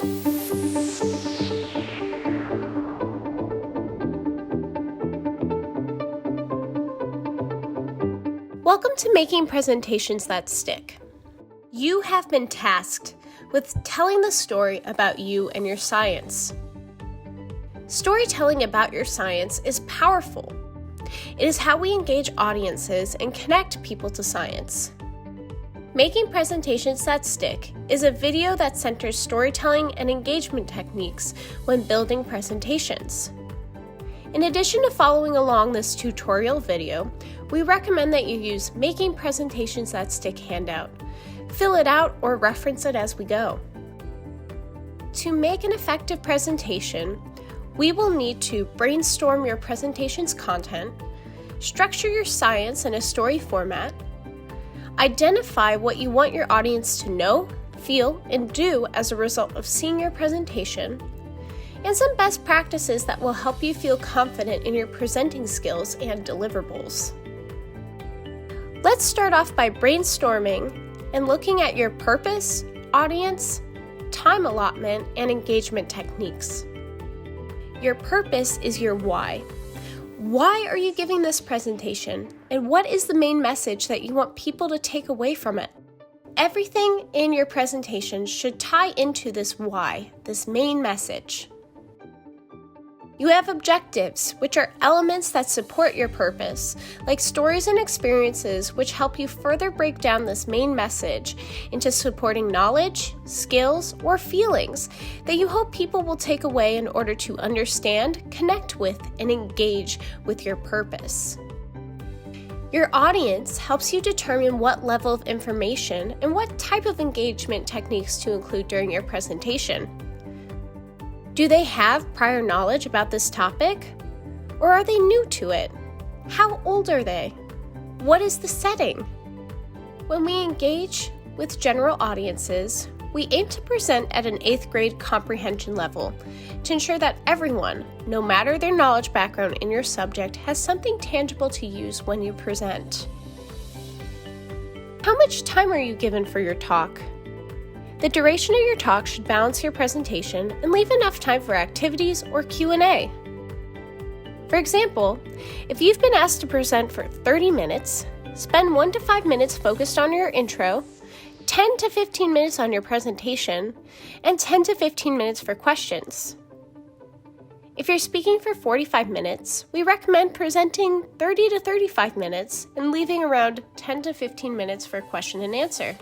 Welcome to Making Presentations That Stick. You have been tasked with telling the story about you and your science. Storytelling about your science is powerful. It is how we engage audiences and connect people to science. Making Presentations That Stick is a video that centers storytelling and engagement techniques when building presentations. In addition to following along this tutorial video, we recommend that you use Making Presentations That Stick handout. Fill it out or reference it as we go. To make an effective presentation, we will need to brainstorm your presentation's content, structure your science in a story format, identify what you want your audience to know, feel, and do as a result of seeing your presentation, and some best practices that will help you feel confident in your presenting skills and deliverables. Let's start off by brainstorming and looking at your purpose, audience, time allotment, and engagement techniques. Your purpose is your why. Why are you giving this presentation, and what is the main message that you want people to take away from it? Everything in your presentation should tie into this why, this main message. You have objectives, which are elements that support your purpose, like stories and experiences which help you further break down this main message into supporting knowledge, skills, or feelings that you hope people will take away in order to understand, connect with, and engage with your purpose. Your audience helps you determine what level of information and what type of engagement techniques to include during your presentation. Do they have prior knowledge about this topic? Or are they new to it? How old are they? What is the setting? When we engage with general audiences, we aim to present at an 8th grade comprehension level to ensure that everyone, no matter their knowledge background in your subject, has something tangible to use when you present. How much time are you given for your talk? The duration of your talk should balance your presentation and leave enough time for activities or Q&A. For example, if you've been asked to present for 30 minutes, spend 1 to 5 minutes focused on your intro, 10 to 15 minutes on your presentation, and 10 to 15 minutes for questions. If you're speaking for 45 minutes, we recommend presenting 30 to 35 minutes and leaving around 10 to 15 minutes for question and answer.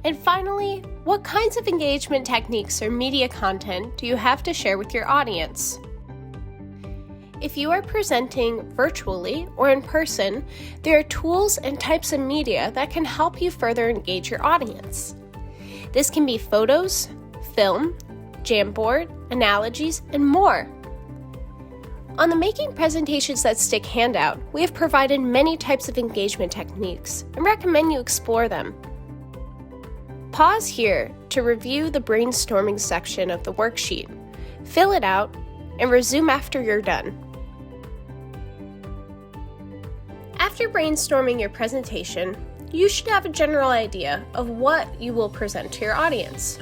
And finally, what kinds of engagement techniques or media content do you have to share with your audience? If you are presenting virtually or in person, there are tools and types of media that can help you further engage your audience. This can be photos, film, Jamboard, analogies, and more. On the Making Presentations That Stick handout, we have provided many types of engagement techniques and recommend you explore them. Pause here to review the brainstorming section of the worksheet, fill it out, and resume after you're done. After brainstorming your presentation, you should have a general idea of what you will present to your audience.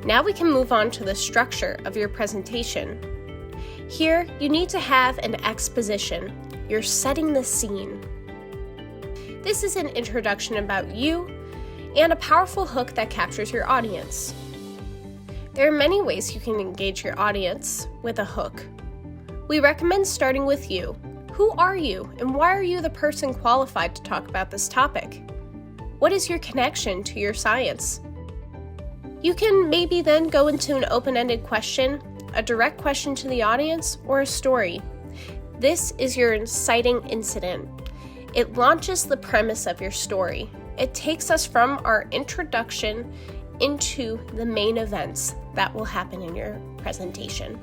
Now we can move on to the structure of your presentation. Here, you need to have an exposition. You're setting the scene. This is an introduction about you and a powerful hook that captures your audience. There are many ways you can engage your audience with a hook. We recommend starting with you. Who are you, and why are you the person qualified to talk about this topic? What is your connection to your science? You can maybe then go into an open-ended question, a direct question to the audience, or a story. This is your inciting incident. It launches the premise of your story. It takes us from our introduction into the main events that will happen in your presentation.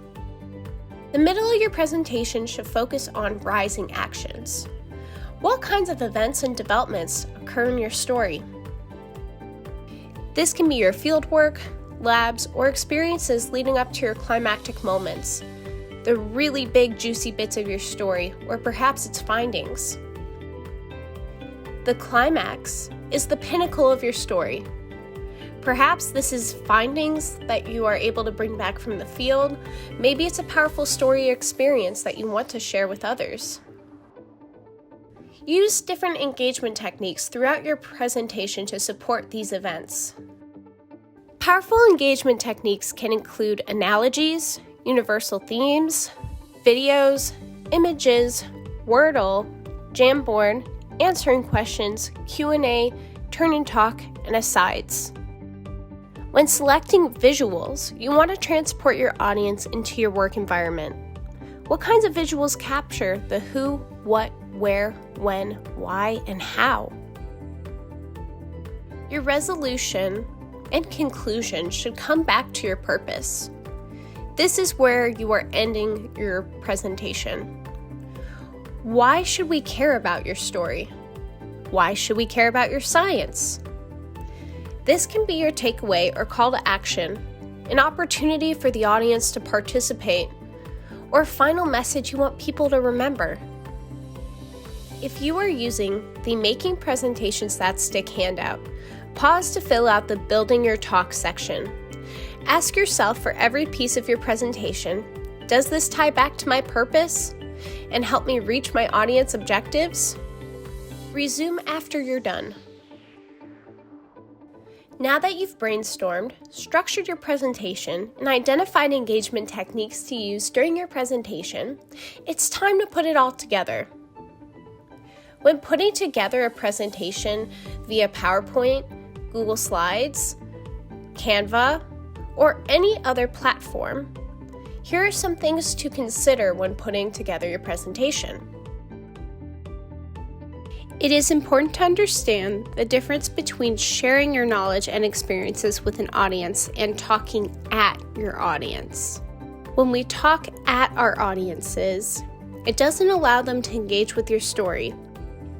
The middle of your presentation should focus on rising actions. What kinds of events and developments occur in your story? This can be your fieldwork, labs, or experiences leading up to your climactic moments, the really big juicy bits of your story, or perhaps its findings. The climax is the pinnacle of your story. Perhaps this is findings that you are able to bring back from the field. Maybe it's a powerful story or experience that you want to share with others. Use different engagement techniques throughout your presentation to support these events. Powerful engagement techniques can include analogies, universal themes, videos, images, Wordle, Jamboard, answering questions, Q&A, turn and talk, and asides. When selecting visuals, you want to transport your audience into your work environment. What kinds of visuals capture the who, what, where, when, why, and how? Your resolution and conclusion should come back to your purpose. This is where you are ending your presentation. Why should we care about your story? Why should we care about your science? This can be your takeaway or call to action, an opportunity for the audience to participate, or a final message you want people to remember. If you are using the Making Presentations That Stick handout, pause to fill out the Building Your Talk section. Ask yourself for every piece of your presentation, does this tie back to my purpose and help me reach my audience objectives? Resume after you're done. Now that you've brainstormed, structured your presentation, and identified engagement techniques to use during your presentation, it's time to put it all together. When putting together a presentation via PowerPoint, Google Slides, Canva, or any other platform, here are some things to consider when putting together your presentation. It is important to understand the difference between sharing your knowledge and experiences with an audience and talking at your audience. When we talk at our audiences, it doesn't allow them to engage with your story.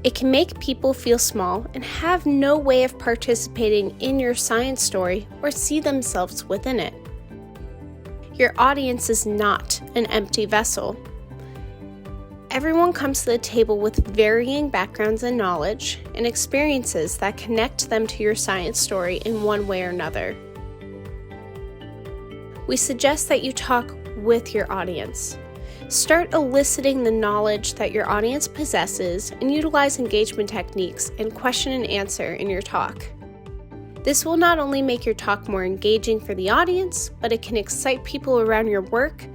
It can make people feel small and have no way of participating in your science story or see themselves within it. Your audience is not an empty vessel. Everyone comes to the table with varying backgrounds and knowledge and experiences that connect them to your science story in one way or another. We suggest that you talk with your audience. Start eliciting the knowledge that your audience possesses and utilize engagement techniques and question and answer in your talk. This will not only make your talk more engaging for the audience, but it can excite people around your work,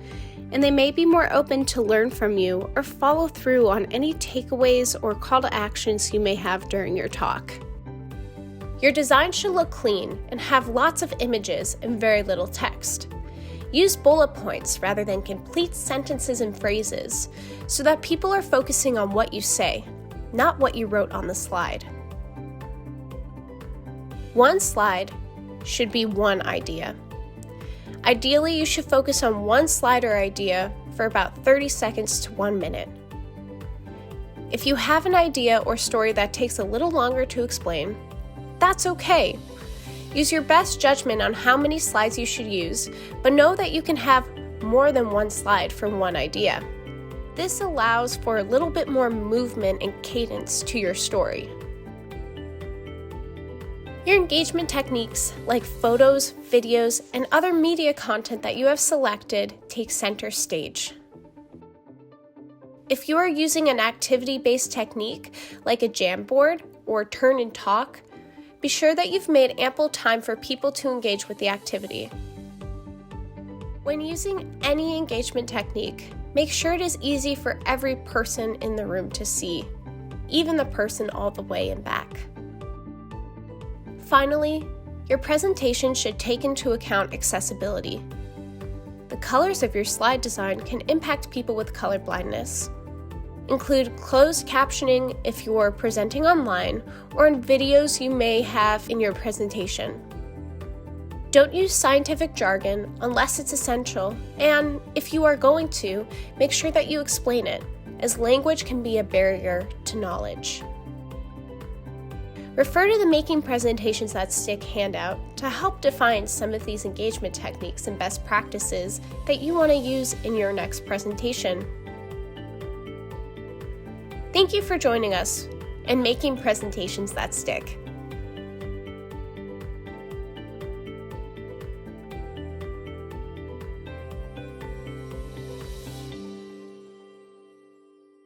and they may be more open to learn from you or follow through on any takeaways or call to actions you may have during your talk. Your design should look clean and have lots of images and very little text. Use bullet points rather than complete sentences and phrases so that people are focusing on what you say, not what you wrote on the slide. One slide should be one idea. Ideally, you should focus on one slide or idea for about 30 seconds to 1 minute. If you have an idea or story that takes a little longer to explain, that's okay. Use your best judgment on how many slides you should use, but know that you can have more than one slide for one idea. This allows for a little bit more movement and cadence to your story. Your engagement techniques, like photos, videos, and other media content that you have selected, take center stage. If you are using an activity-based technique, like a Jamboard or turn and talk, be sure that you've made ample time for people to engage with the activity. When using any engagement technique, make sure it is easy for every person in the room to see, even the person all the way in back. Finally, your presentation should take into account accessibility. The colors of your slide design can impact people with color blindness. Include closed captioning if you're presenting online or in videos you may have in your presentation. Don't use scientific jargon unless it's essential, and if you are going to, make sure that you explain it, as language can be a barrier to knowledge. Refer to the Making Presentations That Stick handout to help define some of these engagement techniques and best practices that you want to use in your next presentation. Thank you for joining us and Making Presentations That Stick.